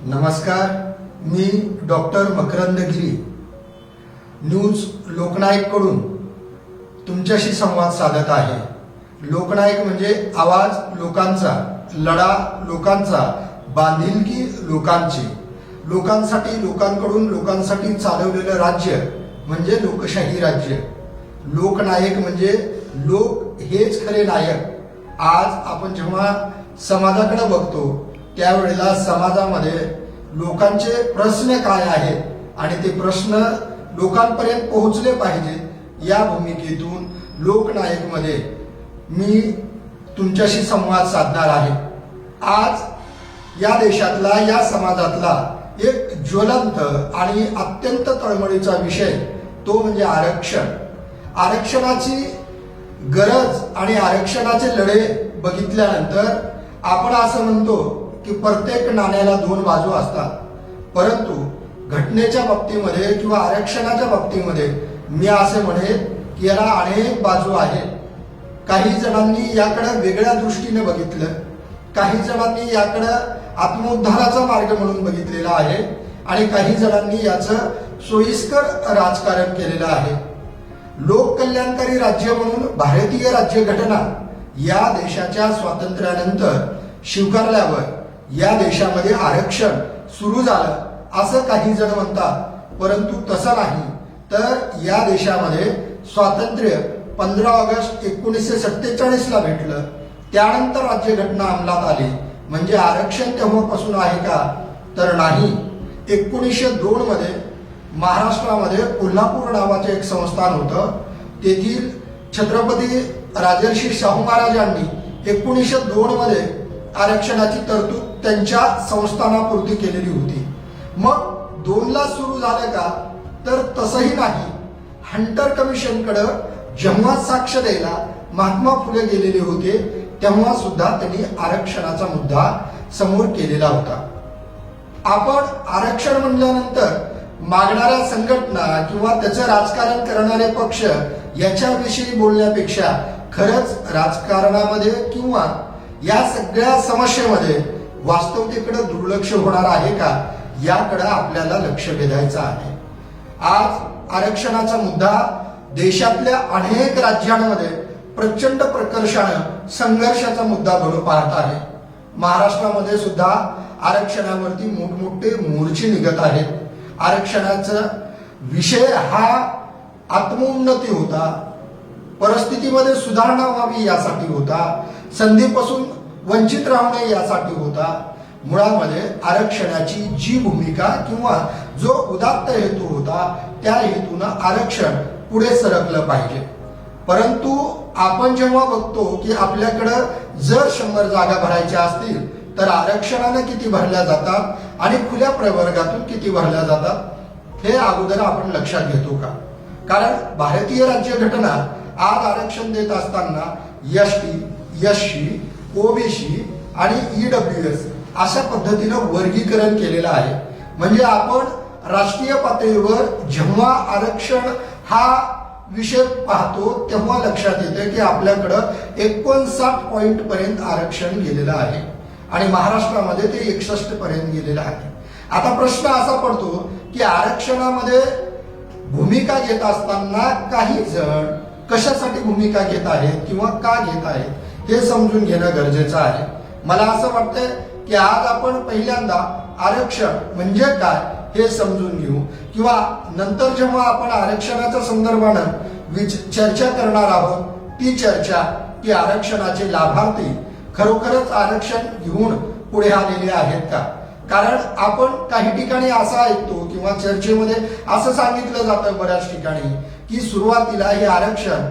नमस्कार, मी डॉक्टर मकरंद गिरी न्यूज लोकनायक कडून तुमच्याशी संवाद साधत आहे। लोकनायक म्हणजे आवाज लोकांचा, लढा लोकांचा, बांधिलकी लोकांची, लोकांसाठी लोकांकडून लोकांसाठी चालवलेलं राज्य म्हणजे लोकशाही राज्य। लोकनायक म्हणजे लोक हेच खरे नायक। आज आपण जेव्हा समाजाकडे बघतो त्यावेळेला समाजामध्ये लोकांचे प्रश्न काय आहेत आणि ते प्रश्न लोकांपर्यंत पोहोचले पाहिजे या भूमिकेतून लोकनायक मध्ये मी तुमच्याशी संवाद साधणार आहे। आज या देशातला, या समाजातला एक ज्वलंत आणि अत्यंत तळमळीचा विषय तो म्हणजे आरक्षण। आरक्षणाची गरज आणि आरक्षणाचे लढे बघितल्यानंतर आपण असं म्हणतो की प्रत्येक नाण्याला दोन बाजू असतात, परंतु घटनेच्या बाबतीमध्ये किंवा आरक्षणाच्या बाबतीमध्ये मी असे म्हणेन की याला अनेक बाजू आहेत। काही जणांनी याकडे वेगळ्या दृष्टीने बघितलं, काही जणांनी याकडे आत्मोद्धाराचा मार्ग म्हणून बघितलेला आहे आणि काही जणांनी याचं सोयीस्कर राजकारण केलेलं आहे। लोक कल्याणकारी राज्य म्हणून भारतीय राज्यघटना या देशाच्या स्वातंत्र्यानंतर स्वीकारल्यावर या देशामध्ये आरक्षण सुरू झालं असं काही जण म्हणतात, परंतु तसं नाही। तर या देशामध्ये स्वातंत्र्य 15 ऑगस्ट 1947 ला भेटलं, त्यानंतर राज्यघटना अंमलात आली। म्हणजे आरक्षण तेव्हापासून आहे का? तर नाही। 1902 मध्ये महाराष्ट्रामध्ये कोल्हापूर नावाचे एक संस्थान होतं, तेथील छत्रपती राजर्षी शाहू महाराजांनी 1902 मध्ये आरक्षणाची तरतूद त्यांच्या संस्थानापुरती केलेली होती। मग 2 ला सुरू झालं का? तर तसंही नाही। हंटर कमिशनकडे जेव्हा साक्ष द्यायला महात्मा फुले गेलेले होते तेव्हा सुद्धा त्यांनी आरक्षणाचा मुद्दा समोर केलेला होता। आपण आरक्षण म्हणल्यानंतर मागणाऱ्या संघटना किंवा त्याचं राजकारण करणारे पक्ष याच्याविषयी बोलण्यापेक्षा खरंच राजकारणामध्ये किंवा या सगळ्या समस्येमध्ये वास्तवतेकडे दुर्लक्ष होणार आहे का याकडे आपल्याला लक्ष वेधायचं आहे। आज आरक्षणाचा मुद्दा देशातल्या अनेक राज्यांमध्ये प्रचंड प्रकर्षाने संघर्षाचा मुद्दा बनू पाहत आहे। महाराष्ट्रामध्ये सुद्धा आरक्षणावरती मोठमोठे मोर्चे निघत आहेत। आरक्षणाचा विषय हा आत्मोन्नती होता, परिस्थितीमध्ये सुधारणा व्हावी यासाठी होता, संधीपासून वंचित राहू नये यासाठी होता। मुळामध्ये आरक्षणाची जी भूमिका किंवा जो उदात्त हेतू होता त्या हेतूनं आरक्षण पुढे सरकलं पाहिजे। परंतु आपण जेव्हा बघतो की आपल्याकडं जर 100 जागा भरायच्या असतील तर आरक्षणाने किती भरल्या जातात आणि खुल्या प्रवर्गातून किती भरल्या जातात हे अगोदर आपण लक्षात घेतो का? कारण भारतीय राज्यघटना आज आरक्षण देत असताना एसटी, एससी, ओबीसी आणि ईडब्ल्यूएस अशा पद्धतीनं वर्गीकरण केलेलं आहे। म्हणजे आपण राष्ट्रीय पातळीवर जेव्हा आरक्षण हा विषय पाहतो तेव्हा लक्षात येते की आपल्याकडं 59 पॉइंट पर्यंत आरक्षण गेलेलं आहे आणि महाराष्ट्रामध्ये ते 61 पर्यंत गेलेलं आहे। आता प्रश्न असा पडतो की आरक्षणामध्ये भूमिका घेत असताना काही जण कशासाठी भूमिका घेत आहेत किंवा का घेत आहेत हे समजून घेणं गरजेचं आहे। मला असं वाटतंय की आज आपण पहिल्यांदा आरक्षण म्हणजे काय हे समजून घेऊ किंवा नंतर जेव्हा आपण आरक्षणाच्या संदर्भानं चर्चा करणार आहोत ती चर्चा की आरक्षणाचे लाभार्थी खरोखरच आरक्षण घेऊन पुढे आलेले आहेत का? कारण आपण काही ठिकाणी असं ऐकतो किंवा चर्चेमध्ये असं सांगितलं जातं बऱ्याच ठिकाणी की सुरुवातीला हे आरक्षण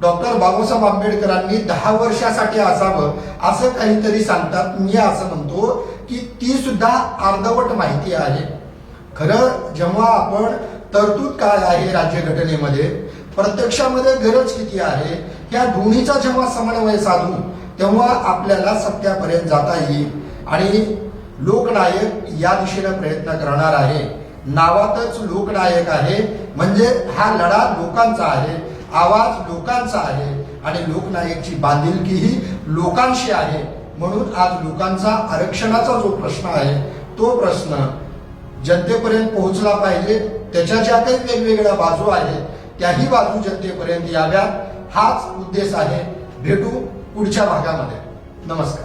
डॉक्टर बाबासाहेब आंबेडकरांनी 10 वर्षासाठी असावं असं काहीतरी सांगतात। मी असं म्हणतो की ती सुद्धा अर्धवट माहिती आहे। खरं जेव्हा आपण तरतूद काय आहे राज्यघटनेमध्ये, प्रत्यक्षामध्ये गरज किती आहे, ह्या दोन्हीचा जेव्हा समन्वय साधू तेव्हा आपल्याला सत्यापर्यंत जाता येईल आणि लोकनायक या दिशेने प्रयत्न करणार आहे। नावातच लोकनायक आहे म्हणजे हा लढा लोकांचा आहे, आवाज लोकांचा आहे आणि लोकनायकची बांधिलकी ही लोकांशी आहे। म्हणून आज लोकांचा आरक्षणाचा जो प्रश्न आहे तो प्रश्न जनतेपर्यंत पोहोचला पाहिजे. त्याच्या ज्या काही वेगवेगळ्या बाजू आहेत त्याही बाजू जनतेपर्यंत याव्यात हाच उद्देश आहे. भेटू पुढच्या भागामध्ये. नमस्कार.